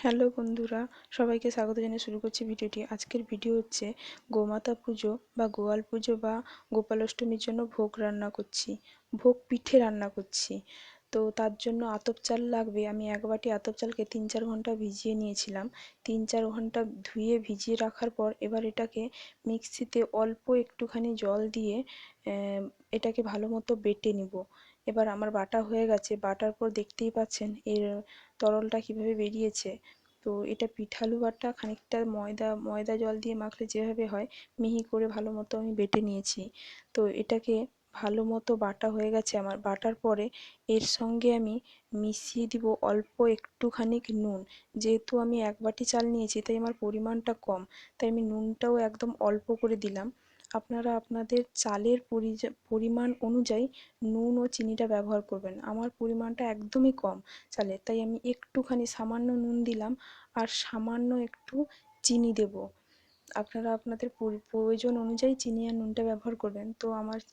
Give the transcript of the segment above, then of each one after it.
Hello বন্ধুরা, সবাইকে স্বাগত জানিয়ে শুরু করছি ভিডিওটি। আজকের ভিডিও হচ্ছে গোমাতা পুজো বা গোয়াল পুজো বা গোপালাষ্টমীর জন্য ভোগ রান্না করছি, ভোগ পিঠে রান্না করছি। তো তার জন্য আতপ চাল লাগবে। আমি এক বাটি আতপ চালকে 3-4 ঘন্টা ভিজিয়ে নিয়েছিলাম। 3-4 ঘন্টা ধুয়ে ভিজিয়ে রাখার পর এবার এটাকে মিক্সিতে অল্প একটুখানি জল দিয়ে এটাকে ভালো মতো বেটে নিব। এবার আমার বাটা হয়ে গেছে। বাটার পর দেখতেই পাচ্ছেন এর তরলটা কিভাবে বেরিয়েছে। তো এটা পিঠালু বাটা, খানিকটা ময়দা জল দিয়ে মাখলে যেভাবে হয় মিহি করে ভালো মতো আমি বেটে নিয়েছি। তো এটাকে ভালো মতো বাটা হয়ে গেছে আমার। বাটার পরে এর সঙ্গে আমি মিশিয়ে দিব অল্প একটুখানি নুন। যেহেতু আমি এক বাটি চাল নিয়েছি তাই আমার পরিমাণটা কম, তাই আমি নুনটাও একদম অল্প করে দিলাম। আপনারা আপনাদের চালের পরিমাণ অনুযায়ী নুন ও চিনিটা ব্যবহার করবেন। আমার পরিমাণটা একদমই কম চালের, তাই আমি একটুখানি সামান্য নুন দিলাম আর সামান্য একটু চিনি দেব। আপনারা আপনাদের প্রয়োজন অনুযায়ী চিনি আর নুনটা ব্যবহার করবেন। তো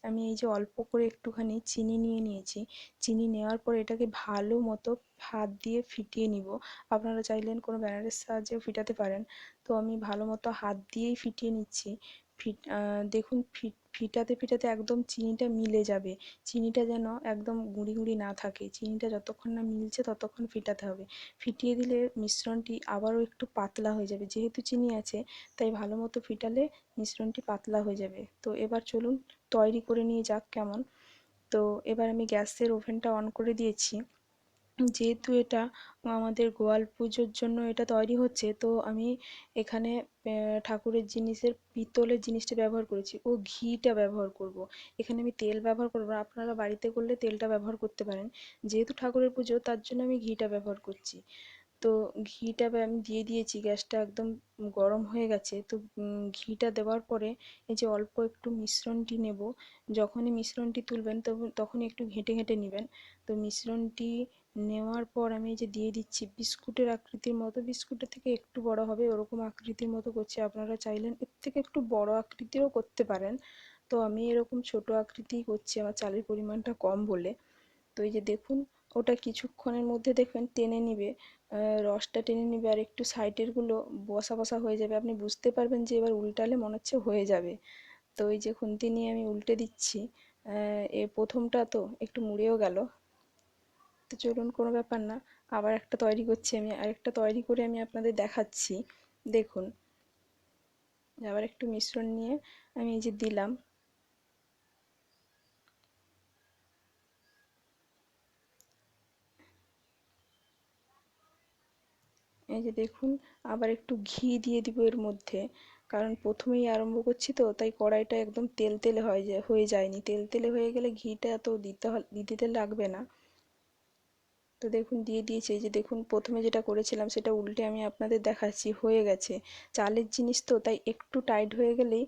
আমি এই যে অল্প করে একটুখানি চিনি নিয়ে নিয়েছি। চিনি নেওয়ার পর এটাকে ভালো মতো হাত দিয়ে ফিটিয়ে নিব। আপনারা চাইলেন কোনো ব্যানারের সাহায্যেও ফিটাতে পারেন। তো আমি ভালো মতো হাত দিয়েই ফিটিয়ে নিচ্ছি। দেখুন ফিটাতে ফিটাতে একদম চিনিটা মিলে যাবে। চিনিটা যেন একদম গুঁড়ি গুঁড়ি না থাকে। চিনিটা যতক্ষণ না মিলছে ততক্ষণ ফিটাতে হবে। ফিটিয়ে দিলে মিশ্রণটি আবারও একটু পাতলা হয়ে যাবে। যেহেতু চিনি আছে তাই ভালো মতো ফিটালে মিশ্রণটি পাতলা হয়ে যাবে। তো এবার চলুন তৈরি করে নিয়ে যাক কেমন। তো এবার আমি গ্যাসের ওভেনটা অন করে দিয়েছি। যেহেতু এটা আমাদের গোয়াল পুজোর জন্য এটা তৈরি হচ্ছে, তো আমি এখানে ঠাকুরের জিনিসের পিতলের জিনিসটা ব্যবহার করেছি ও ঘিটা ব্যবহার করব। এখানে আমি তেল ব্যবহার করব না, আপনারা বাড়িতে করলে তেলটা ব্যবহার করতে পারেন। যেহেতু ঠাকুরের পুজো তার জন্য আমি ঘিটা ব্যবহার করছি। তো ঘিটা আমি দিয়ে দিয়েছি, গ্যাসটা একদম গরম হয়ে গেছে। তো ঘিটা দেওয়ার পরে এই যে অল্প একটু মিশ্রণটি নেব। যখনই মিশ্রণটি তুলবেন তখনই একটু ঘেঁটে ঘেঁটে নেবেন। তো মিশ্রণটি নেওয়ার পর আমি এই যে দিয়ে দিচ্ছি বিস্কুটের আকৃতির মতো, বিস্কুটের থেকে একটু বড় হবে ওরকম আকৃতির মতো করছি। আপনারা চাইলেন এর থেকে একটু বড় আকৃতিরও করতে পারেন। তো আমি এরকম ছোট আকৃতিই করছি, আমার চালের পরিমাণটা কম বলে। তো এই যে দেখুন ওটা কিছুক্ষণের মধ্যে দেখবেন টেনে নিবে, রসটা টেনে নিবে আর একটু সাইডেরগুলো বসা বসা হয়ে যাবে। আপনি বুঝতে পারবেন যে এবার উল্টালে মনে হচ্ছে হয়ে যাবে। তো এই যে খুন্তি নিয়ে আমি উল্টে দিচ্ছি। এ প্রথমটা তো একটু মুড়েও গেল। তো চলুন, কোনো ব্যাপার না, আবার একটা তৈরি করছি। আমি আরেকটা তৈরি করে আমি আপনাদের দেখাচ্ছি। দেখুন আবার একটু মিশ্রণ নিয়ে আমি এই যে দিলাম। এই যে দেখুন আবার একটু ঘি দিয়ে দিব এর মধ্যে, কারণ প্রথমেই আরম্ভ করছি তো তাই কড়াইটা একদম তেলতেলে হয়ে যায়নি। তেলতেলে হয়ে গেলে ঘিটা এত দিতে লাগবে না। তো দেখুন দিয়ে দিয়েছি। এই যে দেখুন প্রথমে যেটা করেছিলাম সেটা উল্টে আমি আপনাদের দেখাচ্ছি, হয়ে গেছে। চালের জিনিস তো তাই একটু টাইট হয়ে গেলেই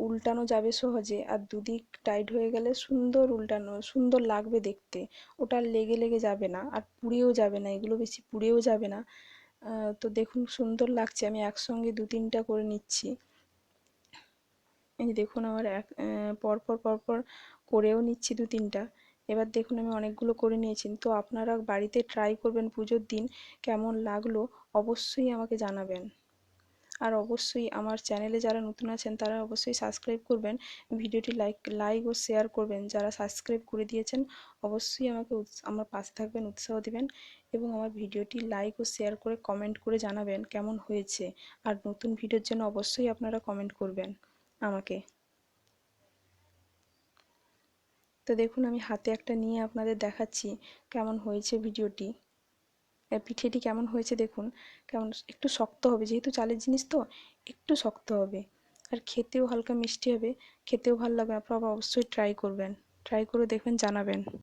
উল্টানো যাবে সহজে। আর দুদিক টাইট হয়ে গেলে সুন্দর লাগবে দেখতে। ওটা লেগে লেগে যাবে না আর পুড়েও যাবে না, এগুলো বেশি পুড়েও যাবে না। তো দেখুন সুন্দর লাগছে। আমি একসঙ্গে 2-3টা করে নিচ্ছি। এই যে দেখুন আমার পরপর পরপর করেও নিচ্ছি 2-3টা। এবার দেখুন আমি অনেকগুলো করে নিয়েছি। তো আপনারা বাড়িতে ট্রাই করবেন পুজোর দিন। কেমন লাগলো অবশ্যই আমাকে জানাবেন। আর অবশ্যই আমার চ্যানেলে যারা নতুন আছেন তারা অবশ্যই সাবস্ক্রাইব করবেন। ভিডিওটি লাইক ও শেয়ার করবেন। যারা সাবস্ক্রাইব করে দিয়েছেন অবশ্যই আমার পাশে থাকবেন, উৎসাহ দিবেন এবং আমার ভিডিওটি লাইক ও শেয়ার করে কমেন্ট করে জানাবেন কেমন হয়েছে। আর নতুন ভিডিওর জন্য অবশ্যই আপনারা কমেন্ট করবেন আমাকে। তো দেখুন আমি হাতে একটা নিয়ে আপনাদের দেখাচ্ছি কেমন হয়েছে পিঠেটি কেমন হয়েছে দেখুন। কেমন একটু শক্ত হবে, যেহেতু চালের জিনিস তো একটু শক্ত হবে। আর খেতেও হালকা মিষ্টি হবে, খেতেও ভালো লাগবে। আপনারা অবশ্যই ট্রাই করবেন, ট্রাই করে দেখবেন, জানাবেন।